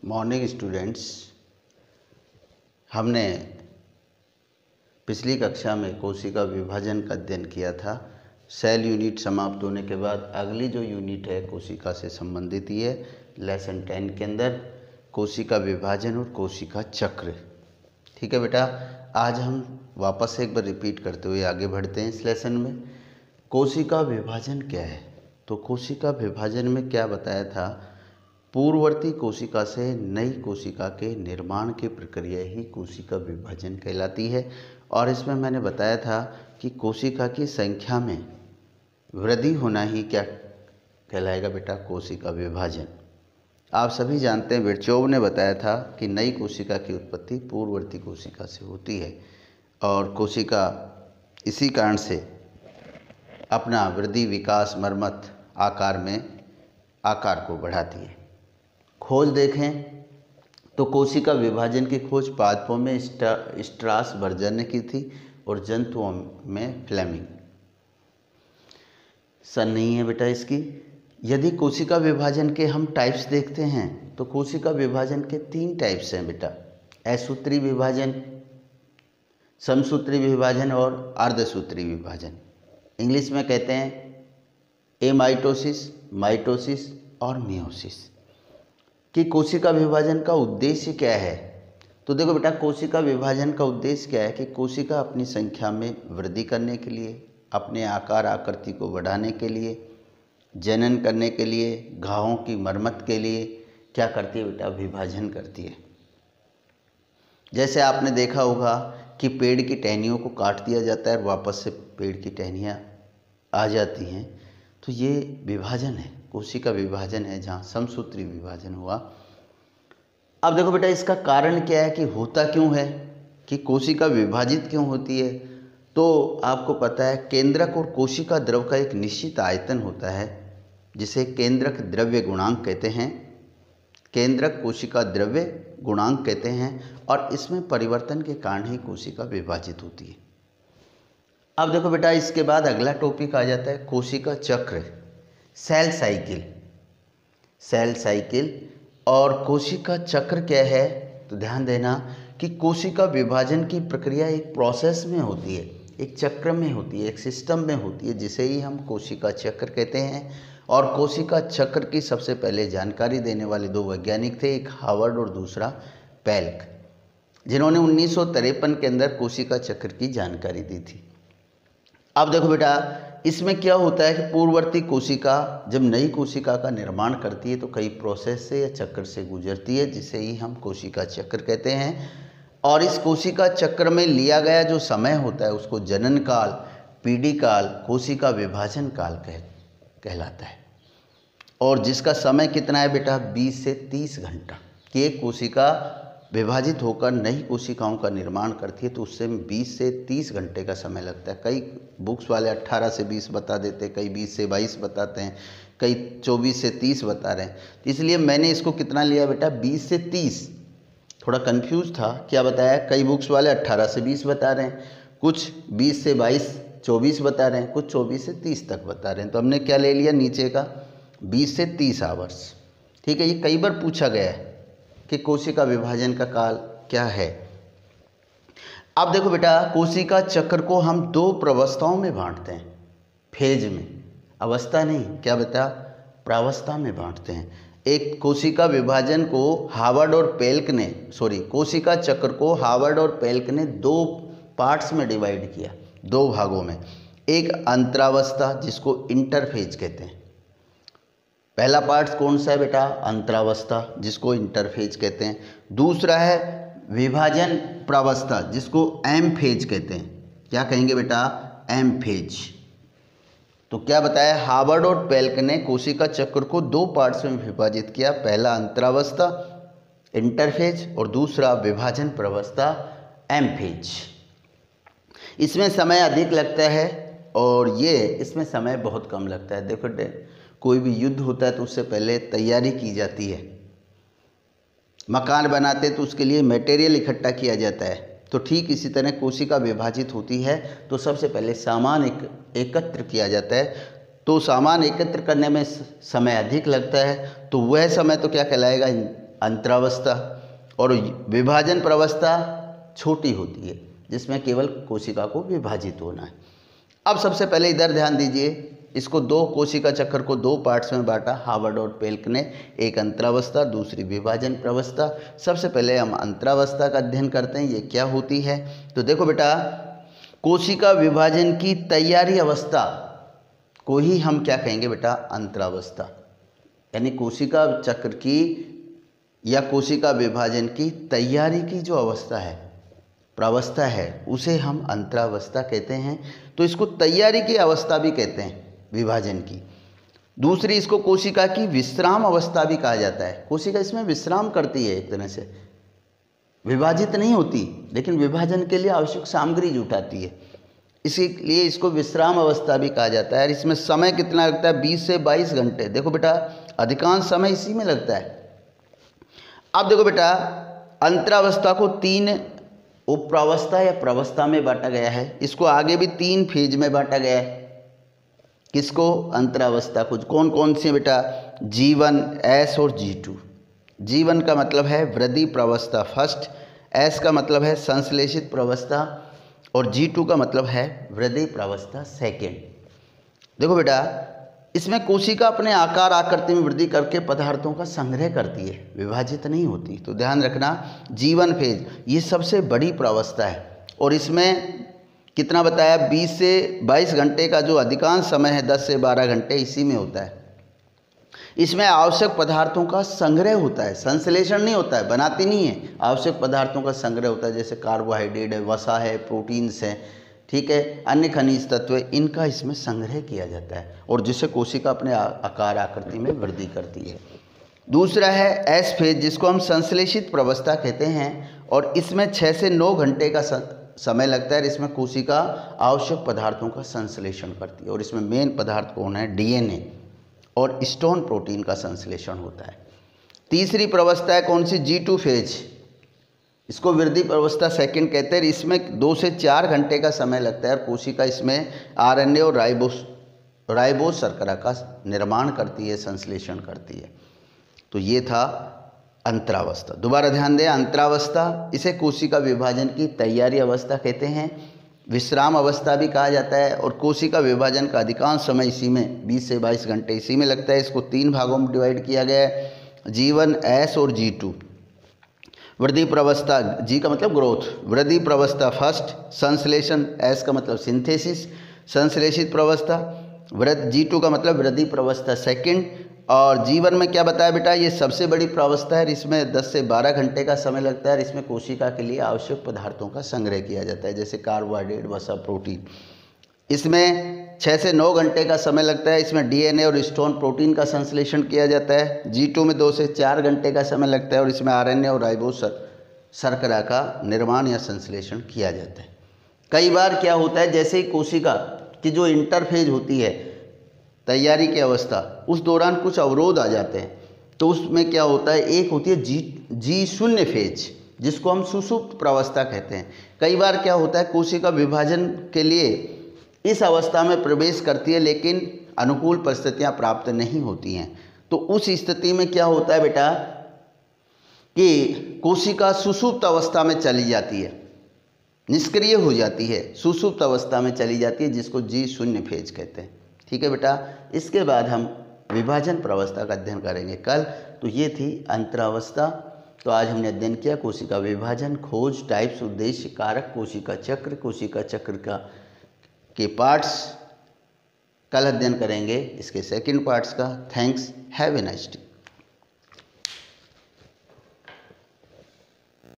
Morning students, हमने पिछली कक्षा में कोशिका विभाजन का अध्ययन किया था। सेल यूनिट समाप्त होने के बाद अगली जो यूनिट है कोशिका से संबंधित ही है। लेसन 10 के अंदर कोशिका विभाजन और कोशिका चक्र। ठीक है बेटा, आज हम वापस से एक बार रिपीट करते हुए आगे बढ़ते हैं इस लेसन में। कोशिका विभाजन क्या है? तो कोशिका विभाजन में क्या बताया था, पूर्ववर्ती कोशिका से नई कोशिका के निर्माण की प्रक्रिया ही कोशिका विभाजन कहलाती है। और इसमें मैंने बताया था कि कोशिका की संख्या में वृद्धि होना ही क्या कहलाएगा बेटा, कोशिका विभाजन। आप सभी जानते हैं, विर्चोव ने बताया था कि नई कोशिका की उत्पत्ति पूर्ववर्ती कोशिका से होती है और कोशिका इसी कारण से अपना वृद्धि, विकास, मरम्मत आकार को बढ़ाती है। खोज देखें तो कोशिका विभाजन की खोज पादपों में स्ट्रासबर्गर ने की थी और जंतुओं में फ्लेमिंग। सन नहीं है बेटा इसकी। यदि कोशिका विभाजन के हम टाइप्स देखते हैं तो कोशिका विभाजन के 3 टाइप्स हैं बेटा, असूत्री विभाजन, समसूत्री विभाजन और अर्धसूत्री विभाजन। इंग्लिश में कहते हैं एमाइटोसिस, माइटोसिस और मियोसिस। कि कोशिका विभाजन का उद्देश्य क्या है? तो देखो बेटा, कोशिका विभाजन का उद्देश्य क्या है कि कोशिका अपनी संख्या में वृद्धि करने के लिए, अपने आकार आकृति को बढ़ाने के लिए, जनन करने के लिए, घावों की मरम्मत के लिए क्या करती है बेटा, विभाजन करती है। जैसे आपने देखा होगा कि पेड़ की टहनियों को काट दिया जाता है और वापस से पेड़ की टहनियाँ आ जाती हैं, तो ये विभाजन है, कोशिका विभाजन है, जहाँ समसूत्री विभाजन हुआ। अब देखो बेटा, इसका कारण क्या है कि होता क्यों है, कि कोशिका विभाजित क्यों होती है? तो आपको पता है, केंद्रक और कोशिका द्रव का एक निश्चित आयतन होता है जिसे केंद्रक द्रव्य गुणांक कहते हैं। केंद्रक कोशिका द्रव्य गुणांक कहते हैं और इसमें परिवर्तन के कारण ही कोशिका विभाजित होती है। अब देखो बेटा, इसके बाद अगला टॉपिक आ जाता है कोशिका चक्र, सेल साइकिल। सेल साइकिल और कोशिका चक्र क्या है? तो ध्यान देना कि कोशिका विभाजन की प्रक्रिया एक प्रोसेस में होती है, एक चक्र में होती है, एक सिस्टम में होती है, जिसे ही हम कोशिका चक्र कहते हैं। और कोशिका चक्र की सबसे पहले जानकारी देने वाले 2 वैज्ञानिक थे, एक हार्वर्ड और दूसरा पेल्क, जिन्होंने 1953 के अंदर कोशिका चक्र की जानकारी दी थी। अब देखो बेटा, इसमें क्या होता है कि पूर्ववर्ती कोशिका जब नई कोशिका का निर्माण करती है तो कई प्रोसेस से या चक्र से गुजरती है, जिसे ही हम कोशिका चक्र कहते हैं। और इस कोशिका चक्र में लिया गया जो समय होता है उसको जनन काल, पीढ़ी काल, कोशिका विभाजन काल कहलाता है। और जिसका समय कितना है बेटा, 20 से 30 घंटा। कि एक कोशिका विभाजित होकर नई कोशिकाओं का निर्माण करती है तो उससे 20 से 30 घंटे का समय लगता है। कई बुक्स वाले 18 से 20 बता देते हैं, कई 20 से 22 बताते हैं, कई 24 से 30 बता रहे हैं। इसलिए मैंने इसको कितना लिया बेटा, 20 से 30। थोड़ा कंफ्यूज था, क्या बताया, कई बुक्स वाले 18 से 20 बता रहे हैं, कुछ 20 से 22, 24 बता रहे हैं, कुछ 24 से 30 तक बता रहे हैं। तो हमने क्या ले लिया नीचे का, 20 से 30 आवर्स। ठीक है, ये कई बार पूछा गया है कि कोशिका विभाजन का काल क्या है। अब देखो बेटा, कोशिका चक्र को हम 2 प्रवस्थाओं में बांटते हैं, फेज में, अवस्था नहीं, क्या बता, प्रावस्था में बांटते हैं। एक कोशिका विभाजन को हार्वर्ड और पेल्क ने, कोशिका चक्र को हार्वर्ड और पेल्क ने 2 पार्ट्स में डिवाइड किया, 2 भागों में। एक अंतरावस्था जिसको इंटरफेज कहते हैं। पहला पार्ट कौन सा है बेटा, अंतरावस्था जिसको इंटरफेज कहते हैं। दूसरा है विभाजन प्रावस्था जिसको एम फेज कहते हैं। क्या कहेंगे बेटा, एम फेज। तो क्या बताया, हार्वर्ड और पेल्क ने कोशिका चक्र को 2 पार्ट्स में विभाजित किया। पहला अंतरावस्था इंटरफेज और दूसरा विभाजन प्रावस्था एम फेज। इसमें समय अधिक लगता है और इसमें समय बहुत कम लगता है। देखो, कोई भी युद्ध होता है तो उससे पहले तैयारी की जाती है। मकान बनाते तो उसके लिए मटेरियल इकट्ठा किया जाता है। तो ठीक इसी तरह कोशिका विभाजित होती है तो सबसे पहले सामान एकत्र किया जाता है। तो सामान एकत्र करने में समय अधिक लगता है, तो वह समय तो क्या कहलाएगा, अंतरावस्था, और विभाजन प्रावस्था छोटी होती है जिसमें केवल कोशिका को विभाजित होना है। अब सबसे पहले इधर ध्यान दीजिए, इसको दो कोशिका चक्र को दो पार्ट्स में बांटा हार्वर्ड और पेल्क ने, एक अंतरावस्था दूसरी विभाजन प्रावस्था। सबसे पहले हम अंतरावस्था का अध्ययन करते हैं, ये क्या होती है। तो देखो बेटा, कोशिका विभाजन की तैयारी अवस्था को ही हम क्या कहेंगे बेटा, अंतरावस्था। यानी कोशिका चक्र की या कोशिका विभाजन की तैयारी की जो अवस्था है, प्रावस्था है, उसे हम अंतरावस्था कहते हैं। तो इसको तैयारी की अवस्था भी कहते हैं विभाजन की। दूसरी, इसको कोशिका की विश्राम अवस्था भी कहा जाता है। कोशिका इसमें विश्राम करती है, एक तरह से विभाजित नहीं होती, लेकिन विभाजन के लिए आवश्यक सामग्री जुटाती है, इसीलिए इसको विश्राम अवस्था भी कहा जाता है। और इसमें समय कितना लगता है, 20 से 22 घंटे। देखो बेटा, अधिकांश समय इसी में लगता है। अब देखो बेटा, अंतरावस्था को 3 उपप्रावस्था या प्रावस्था में बांटा गया है। इसको आगे भी 3 फेज में बांटा गया है। किसको, अंतरावस्था को। कौन कौन सी बेटा, G1, S और G2। G1 का मतलब है वृद्धि प्रावस्था फर्स्ट, S का मतलब है संश्लेषित प्रावस्था, और G2 का मतलब है वृद्धि प्रावस्था सेकेंड। देखो बेटा, इसमें कोशिका अपने आकार आकृति में वृद्धि करके पदार्थों का संग्रह करती है, विभाजित नहीं होती। तो ध्यान रखना, G1 फेज ये सबसे बड़ी प्रावस्था है, और इसमें कितना बताया, 20 से 22 घंटे का जो अधिकांश समय है, 10 से 12 घंटे इसी में होता है। इसमें आवश्यक पदार्थों का संग्रह होता है, संश्लेषण नहीं होता है, बनाती नहीं है, आवश्यक पदार्थों का संग्रह होता है। जैसे कार्बोहाइड्रेट है, वसा है, प्रोटीन्स हैं, ठीक है, अन्य खनिज तत्व, इनका इसमें संग्रह किया जाता है, और जिससे कोशिका अपने आकार आकृति में वृद्धि करती है। दूसरा है एस फेज, जिसको हम संश्लेषित प्रावस्था कहते हैं, और इसमें 6 से 9 घंटे का समय लगता है। इसमें कोशिका आवश्यक पदार्थों का संश्लेषण करती है, और इसमें मेन पदार्थ कौन है, DNA और स्टोन प्रोटीन का संश्लेषण होता है। तीसरी प्रावस्था है कौन सी, G2 फेज, इसको वृद्धि प्रावस्था सेकंड कहते हैं। इसमें 2 से 4 घंटे का समय लगता है, और कोशिका इसमें RNA और राइबोस शर्करा का निर्माण करती है, संश्लेषण करती है। तो ये था अंतरावस्था। दोबारा ध्यान दें, अंतरावस्था, इसे कोशिका विभाजन की तैयारी अवस्था कहते हैं, विश्राम अवस्था भी कहा जाता है, और कोशिका विभाजन का अधिकांश समय इसी में 20 से 22 घंटे इसी में लगता है। इसको 3 भागों में डिवाइड किया गया है, G1, S और G2। वृद्धि प्रावस्था, G का मतलब ग्रोथ, वृद्धि प्रावस्था फर्स्ट, संश्लेषण, S का मतलब सिंथेसिस, संश्लेषित प्रावस्था, G2 का मतलब वृद्धि प्रावस्था सेकंड, और G1 में क्या बताया बेटा, ये सबसे बड़ी प्रावस्था है। इसमें 10 से 12 घंटे का समय लगता है, और इसमें कोशिका के लिए आवश्यक पदार्थों का संग्रह किया जाता है, जैसे कार्बोहाइड्रेट, वसा, प्रोटीन। इसमें 6 से 9 घंटे का समय लगता है। इसमें DNA और स्टोन प्रोटीन का संश्लेषण किया जाता है। G2 में 2 से 4 घंटे का समय लगता है, और इसमें RNA और राइबोस शर्करा का निर्माण या संश्लेषण किया जाता है। कई बार क्या होता है, जैसे ही कोशिका की जो इंटरफेज होती है, तैयारी की अवस्था, उस दौरान कुछ अवरोध आ जाते हैं, तो उसमें क्या होता है, एक होती है G0 फेज, जिसको हम सुषुप्त प्रावस्था कहते हैं। कई बार क्या होता है, कोशिका विभाजन के लिए इस अवस्था में प्रवेश करती है, लेकिन अनुकूल परिस्थितियां प्राप्त नहीं होती हैं। तो उस स्थिति में क्या होता है बेटा, कि कोशिका सुषुप्त अवस्था में चली जाती है, निष्क्रिय हो जाती है, सुषुप्त अवस्था में चली जाती है, जिसको G0 फेज कहते हैं। ठीक है बेटा, इसके बाद हम विभाजन प्रावस्था का अध्ययन करेंगे कल। तो ये थी अंतरावस्था। तो आज हमने अध्ययन किया कोशिका विभाजन, खोज, टाइप्स, उद्देश्य, कारक, कोशिका चक्र के पार्ट्स। कल अध्ययन करेंगे इसके सेकंड पार्ट्स का। Thanks, have a nice day.